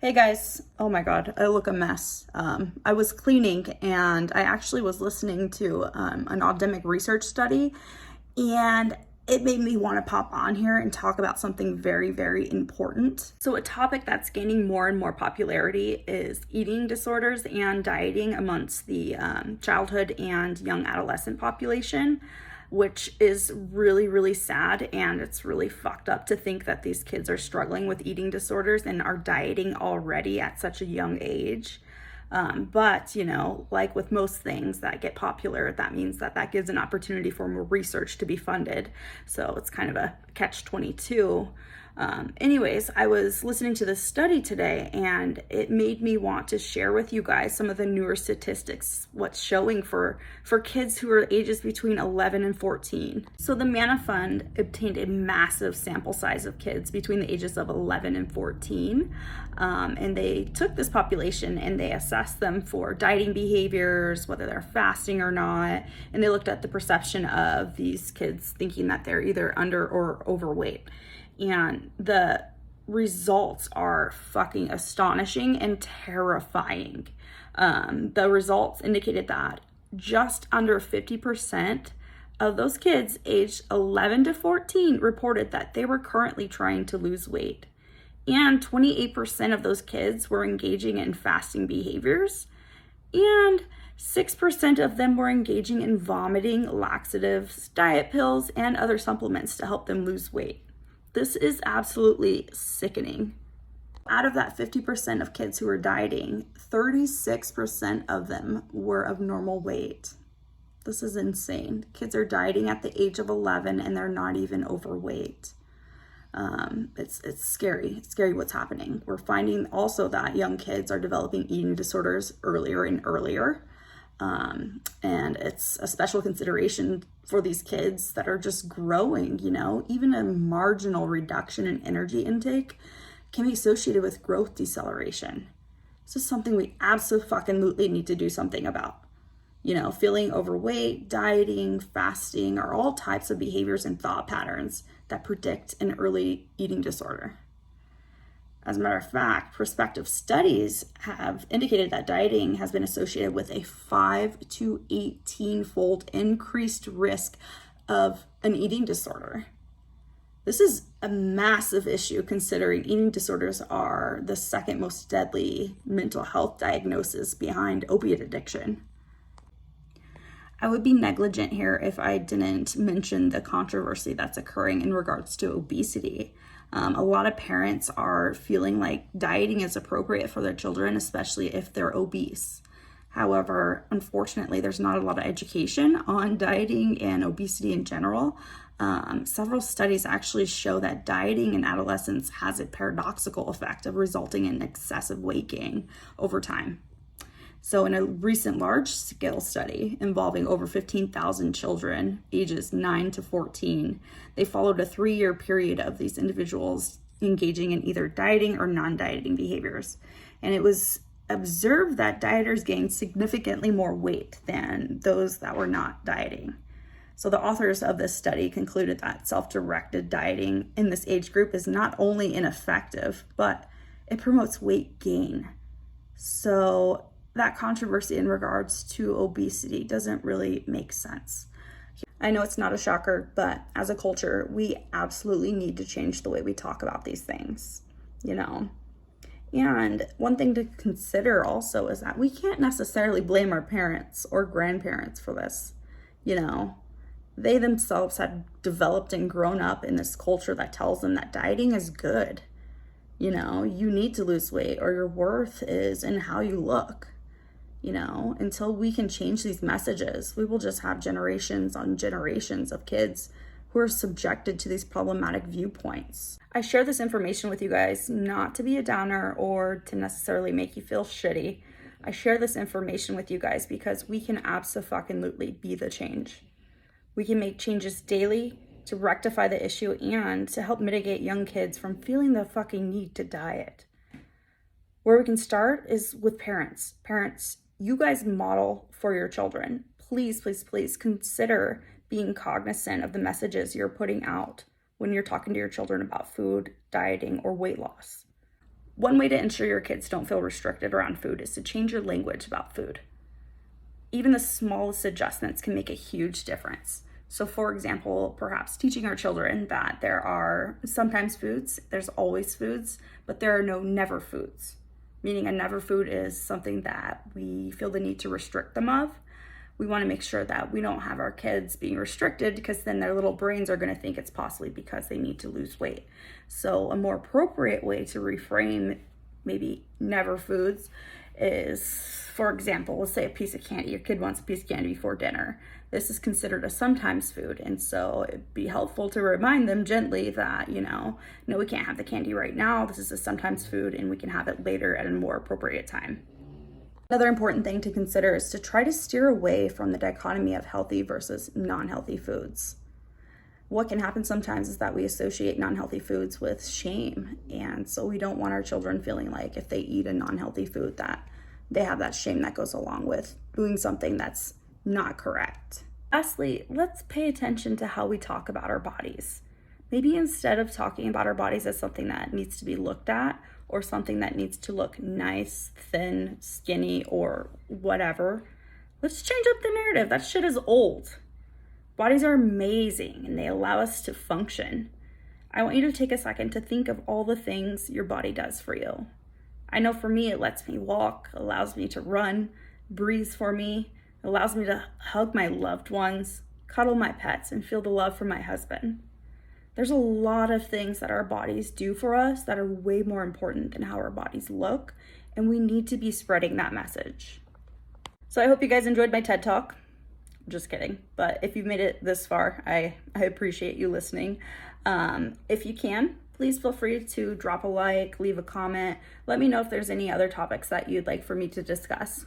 Hey guys, oh my God, I look a mess. I was cleaning and I actually was listening to an Audemic research study, and it made me want to pop on here and talk about something very, very important. So, a topic that's gaining more and more popularity is eating disorders and dieting amongst the childhood and young adolescent population, which is really, really sad. And it's really fucked up to think that these kids are struggling with eating disorders and are dieting already at such a young age. But, like with most things that get popular, that means that gives an opportunity for more research to be funded. So it's kind of a catch-22. Anyways, I was listening to this study today and it made me want to share with you guys some of the newer statistics, what's showing for kids who are ages between 11 and 14. So the Manna Fund obtained a massive sample size of kids between the ages of 11 and 14. And they took this population and they assessed them for dieting behaviors, whether they're fasting or not. And they looked at the perception of these kids thinking that they're either under or overweight. And the results are fucking astonishing and terrifying. The results indicated that just under 50% of those kids aged 11 to 14 reported that they were currently trying to lose weight. And 28% of those kids were engaging in fasting behaviors. And 6% of them were engaging in vomiting, laxatives, diet pills, and other supplements to help them lose weight. This is absolutely sickening. Out of that 50% of kids who were dieting, 36% of them were of normal weight. This is insane. Kids are dieting at the age of 11 and they're not even overweight. It's scary. It's scary what's happening. We're finding also that young kids are developing eating disorders earlier and earlier. And it's a special consideration for these kids that are just growing. Even a marginal reduction in energy intake can be associated with growth deceleration. This is something we absolutely need to do something about. Feeling overweight, dieting, fasting are all types of behaviors and thought patterns that predict an early eating disorder. As a matter of fact, prospective studies have indicated that dieting has been associated with a 5 to 18-fold increased risk of an eating disorder. This is a massive issue considering eating disorders are the second most deadly mental health diagnosis behind opiate addiction. I would be negligent here if I didn't mention the controversy that's occurring in regards to obesity. A lot of parents are feeling like dieting is appropriate for their children, especially if they're obese. However, unfortunately, there's not a lot of education on dieting and obesity in general. Several studies actually show that dieting in adolescents has a paradoxical effect of resulting in excessive weight gain over time. So in a recent large-scale study involving over 15,000 children ages 9 to 14, they followed a 3-year period of these individuals engaging in either dieting or non-dieting behaviors. And it was observed that dieters gained significantly more weight than those that were not dieting. So the authors of this study concluded that self-directed dieting in this age group is not only ineffective, but it promotes weight gain. So that controversy in regards to obesity doesn't really make sense. I know it's not a shocker, but as a culture, we absolutely need to change the way we talk about these things, And one thing to consider also is that we can't necessarily blame our parents or grandparents for this. They themselves had developed and grown up in this culture that tells them that dieting is good. You need to lose weight or your worth is in how you look. Until we can change these messages, we will just have generations on generations of kids who are subjected to these problematic viewpoints. I share this information with you guys not to be a downer or to necessarily make you feel shitty. I share this information with you guys because we can absolutely be the change. We can make changes daily to rectify the issue and to help mitigate young kids from feeling the fucking need to diet. Where we can start is with parents. Parents, you guys model for your children. Please, please, please consider being cognizant of the messages you're putting out when you're talking to your children about food, dieting, or weight loss. One way to ensure your kids don't feel restricted around food is to change your language about food. Even the smallest adjustments can make a huge difference. So for example, perhaps teaching our children that there are sometimes foods, there's always foods, but there are no never foods. Meaning a never food is something that we feel the need to restrict them of. We want to make sure that we don't have our kids being restricted, because then their little brains are going to think it's possibly because they need to lose weight. So a more appropriate way to reframe maybe never foods is, for example, let's say a piece of candy. Your kid wants a piece of candy before dinner. This is considered a sometimes food, and so it'd be helpful to remind them gently that, no, we can't have the candy right now. This is a sometimes food, and we can have it later at a more appropriate time. Another important thing to consider is to try to steer away from the dichotomy of healthy versus non-healthy foods. What can happen sometimes is that we associate non-healthy foods with shame, and so we don't want our children feeling like if they eat a non-healthy food that they have that shame that goes along with doing something that's not correct. Lastly, let's pay attention to how we talk about our bodies. Maybe instead of talking about our bodies as something that needs to be looked at or something that needs to look nice, thin, skinny, or whatever, let's change up the narrative. That shit is old. Bodies are amazing and they allow us to function. I want you to take a second to think of all the things your body does for you. I know for me, it lets me walk, allows me to run, breathes for me, allows me to hug my loved ones, cuddle my pets, and feel the love from my husband. There's a lot of things that our bodies do for us that are way more important than how our bodies look, and we need to be spreading that message. So I hope you guys enjoyed my TED Talk. Just kidding, but if you've made it this far, I appreciate you listening. If you can, please feel free to drop a like, leave a comment. Let me know if there's any other topics that you'd like for me to discuss.